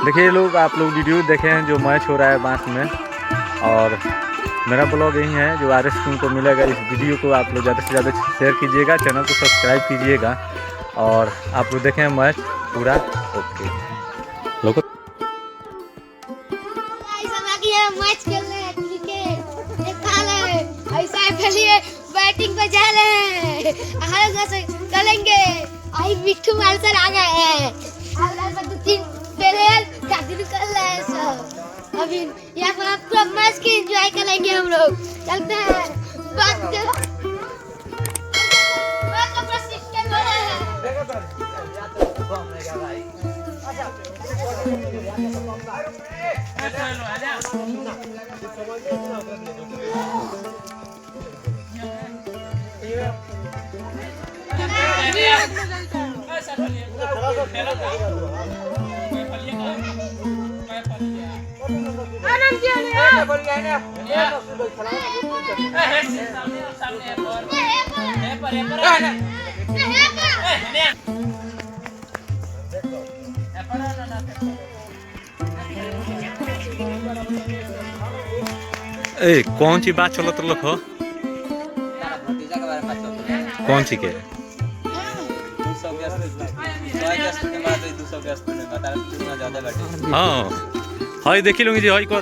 देखिए लोग, आप लोग वीडियो देखे हैं जो मैच हो रहा है बांस में, और मेरा ब्लॉग यही है जो RS किंग को मिलेगा। इस वीडियो को आप लोग ज़्यादा से ज़्यादा शेयर कीजिएगा, चैनल को सब्सक्राइब कीजिएगा, और आप लोग देखें मैच पूरा। ओके लोग मैच खेल रहे हैं क्रिकेट, देखा रहे ऐसा खेलिए, बैटिंग पे जा रहे हैं, हर से करेंगे। आई मिठू मार्शल आ गए हैं, और 2-3 प्लेयर गाड़ी कर रहे हैं सब। अभी यहाँ पर आपको मैच की एंजॉय करेंगे हम लोग। चलते हैं बात ए कौन सी बात चलो तो लोग हो, कौन सी के हाँ हाई देखी लूंगी जी, हाई को